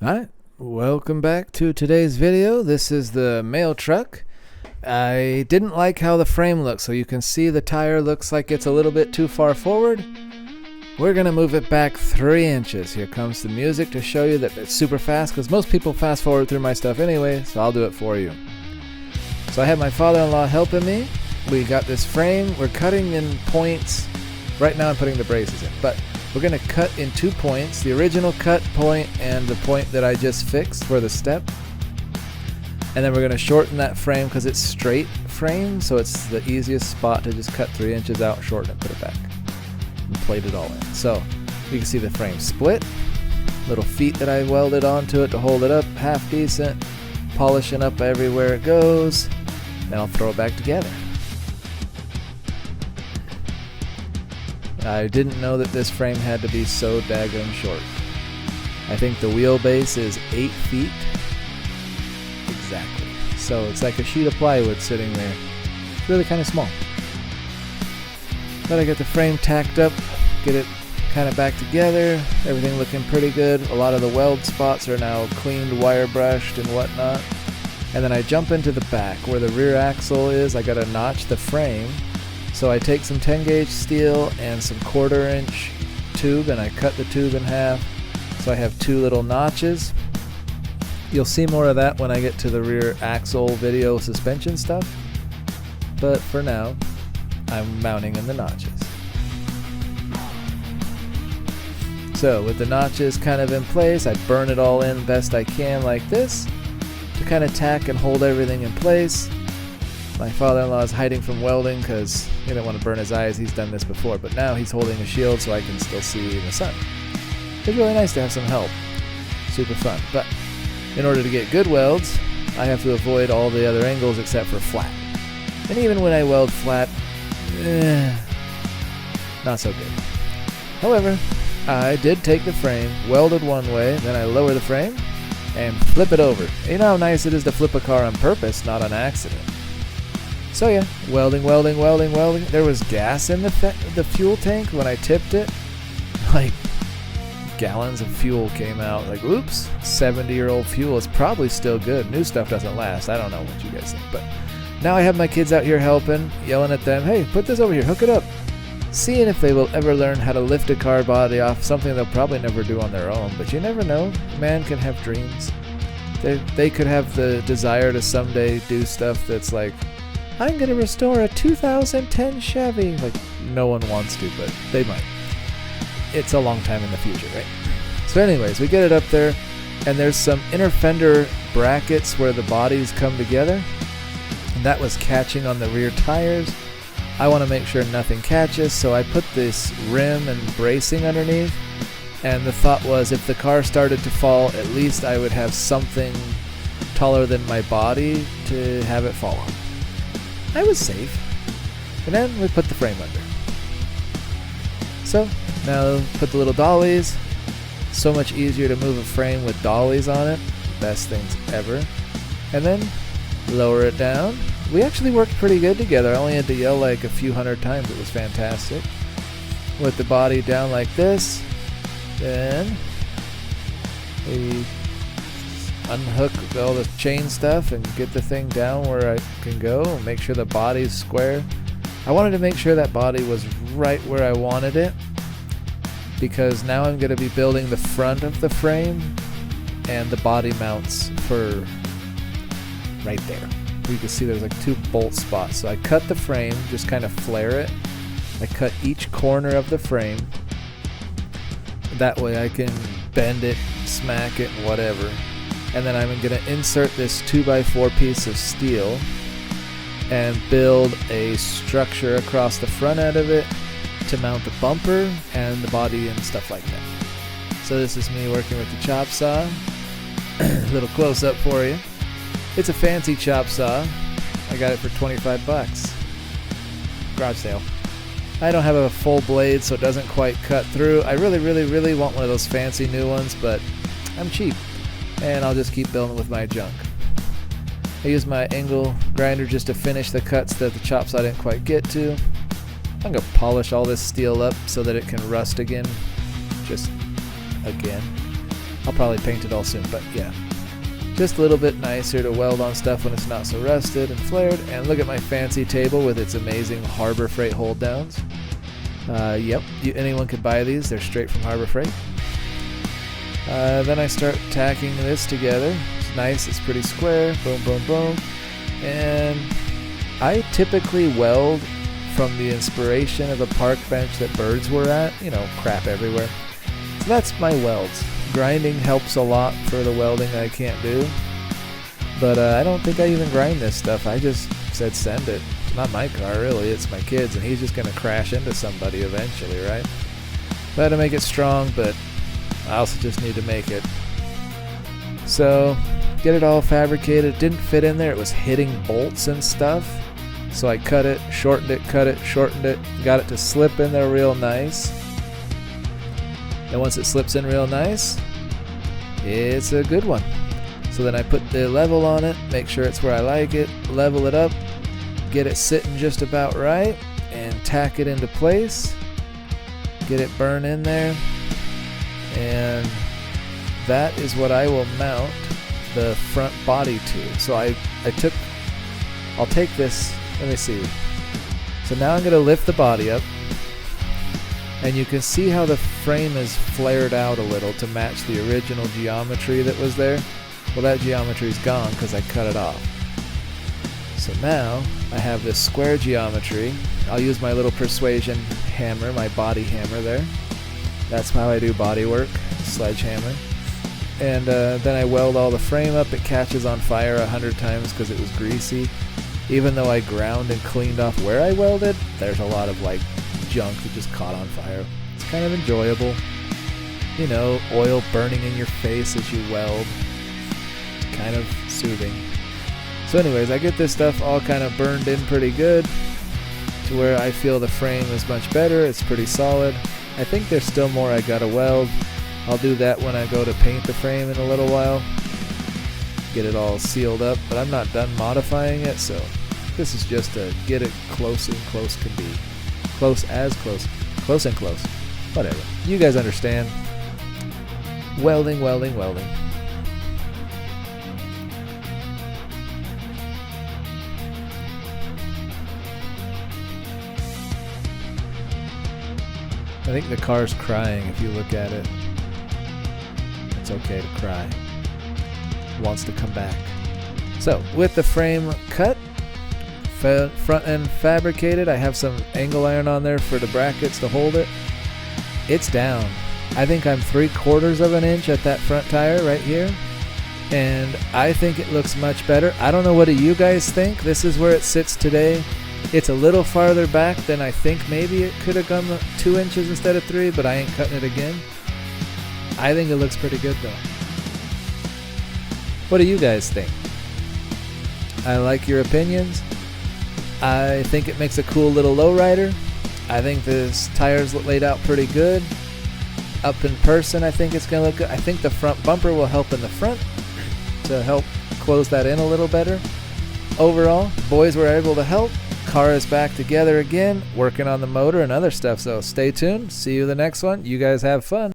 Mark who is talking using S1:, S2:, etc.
S1: Alright, welcome back to today's video. This is the mail truck. I didn't like how the frame looks, so you can see the tire looks like it's a little bit too far forward. We're gonna move it back 3 inches. Here comes the music to show you that it's super fast, because most people fast forward through my stuff anyway, so I'll do it for you. So I had my father-in-law helping me. We got this frame. We're cutting in points. Right now I'm putting the braces in, but we're going to cut in 2 points, the original cut point and the point that I just fixed for the step. And then we're going to shorten that frame because it's straight frame, so it's the easiest spot to just cut 3 inches out, shorten it, put it back, and plate it all in. So you can see the frame split, little feet that I welded onto it to hold it up, half decent, polishing up everywhere it goes, then I'll throw it back together. I didn't know that this frame had to be so daggone short. I think the wheelbase is 8 feet. Exactly. So it's like a sheet of plywood sitting there. It's really kind of small. But I got the frame tacked up, get it kind of back together, everything looking pretty good. A lot of the weld spots are now cleaned, wire brushed and whatnot. And then I jump into the back where the rear axle is. I gotta notch the frame. So I take some 10 gauge steel and some 1/4 inch tube, and I cut the tube in half. So I have 2 little notches. You'll see more of that when I get to the rear axle video suspension stuff. But for now, I'm mounting in the notches. So with the notches kind of in place, I burn it all in best I can like this to kind of tack and hold everything in place. My father-in-law is hiding from welding because he didn't want to burn his eyes. He's done this before, but now he's holding a shield so I can still see the sun. It's really nice to have some help. Super fun. But in order to get good welds, I have to avoid all the other angles except for flat. And even when I weld flat, not so good. However, I did take the frame, welded one way, then I lower the frame and flip it over. You know how nice it is to flip a car on purpose, not on accident. So yeah, welding. There was gas in the fuel tank when I tipped it. Like, gallons of fuel came out. Like, oops, 70-year-old fuel is probably still good. New stuff doesn't last. I don't know what you guys think. But now I have my kids out here helping, yelling at them, hey, put this over here, hook it up. Seeing if they will ever learn how to lift a car body off, something they'll probably never do on their own. But you never know. Man can have dreams. They could have the desire to someday do stuff that's like, I'm going to restore a 2010 Chevy. Like, no one wants to, but they might. It's a long time in the future, right? So anyways, we get it up there, and there's some inner fender brackets where the bodies come together, and that was catching on the rear tires. I want to make sure nothing catches, so I put this rim and bracing underneath, and the thought was if the car started to fall, at least I would have something taller than my body to have it fall on. I was safe. And then we put the frame under. So now put the little dollies. So much easier to move a frame with dollies on it. Best things ever. And then lower it down. We actually worked pretty good together. I only had to yell like a few hundred times. It was fantastic. With the body down like this. Then we unhook all the chain stuff and get the thing down where I can go and make sure the body's square. I wanted to make sure that body was right where I wanted it, because now I'm going to be building the front of the frame and the body mounts for right there. You can see there's like 2 bolt spots. So I cut the frame, just kind of flare it. I cut each corner of the frame. That way I can bend it, smack it, whatever. And then I'm going to insert this 2x4 piece of steel and build a structure across the front end of it to mount the bumper and the body and stuff like that. So this is me working with the chop saw. A little close up for you. It's a fancy chop saw. I got it for 25 bucks. Garage sale. I don't have a full blade, so it doesn't quite cut through. I really want one of those fancy new ones, but I'm cheap. And I'll just keep building with my junk. I use my angle grinder just to finish the cuts that the chop saw didn't quite get to. I'm going to polish all this steel up so that it can rust again. Just again. I'll probably paint it all soon, but yeah. Just a little bit nicer to weld on stuff when it's not so rusted and flared. And look at my fancy table with its amazing Harbor Freight hold downs. Yep, anyone could buy these. They're straight from Harbor Freight. Then I start tacking this together. It's nice, it's pretty square. Boom, boom, boom. And I typically weld from the inspiration of a park bench that birds were at. You know, crap everywhere. So that's my welds. Grinding helps a lot for the welding I can't do. But I don't think I even grind this stuff. I just said send it. Not my car, really. It's my kid's, and he's just going to crash into somebody eventually, right? So I had to make it strong, but I also just need to make it. So, get it all fabricated. Didn't fit in there. It was hitting bolts and stuff. So I cut it, shortened it, cut it, shortened it. Got it to slip in there real nice. And once it slips in real nice, it's a good one. So then I put the level on it, make sure it's where I like it, level it up, get it sitting just about right, and tack it into place. Get it burned in there. And that is what I will mount the front body to. So I'll take this, let me see. So now I'm going to lift the body up. And you can see how the frame is flared out a little to match the original geometry that was there. Well, that geometry is gone because I cut it off. So now I have this square geometry. I'll use my little persuasion hammer, my body hammer there. That's how I do body work, sledgehammer. And then I weld all the frame up. It catches on fire 100 times because it was greasy. Even though I ground and cleaned off where I welded, there's a lot of like junk that just caught on fire. It's kind of enjoyable. You know, oil burning in your face as you weld. It's kind of soothing. So anyways, I get this stuff all kind of burned in pretty good to where I feel the frame is much better. It's pretty solid. I think there's still more I gotta weld. I'll do that when I go to paint the frame in a little while. Get it all sealed up, but I'm not done modifying it, so this is just to get it close and close can be. Close as close. Close and close. Whatever. You guys understand. Welding, welding, welding. I think the car's crying if you look at it. It's okay to cry. It wants to come back. So, with the frame cut, front end fabricated, I have some angle iron on there for the brackets to hold it. It's down. I think I'm 3/4 of an inch at that front tire right here. And I think it looks much better. I don't know, what do you guys think? This is where it sits today. It's a little farther back than I think maybe it could have gone 2 inches instead of 3, but I ain't cutting it again. I think it looks pretty good though. What do you guys think? I like your opinions. I think it makes a cool little lowrider. I think this tire's laid out pretty good. Up in person, I think it's going to look good. I think the front bumper will help in the front to help close that in a little better. Overall, boys were able to help. Car is back together again, working on the motor and other stuff. So stay tuned. See you in the next one. You guys have fun.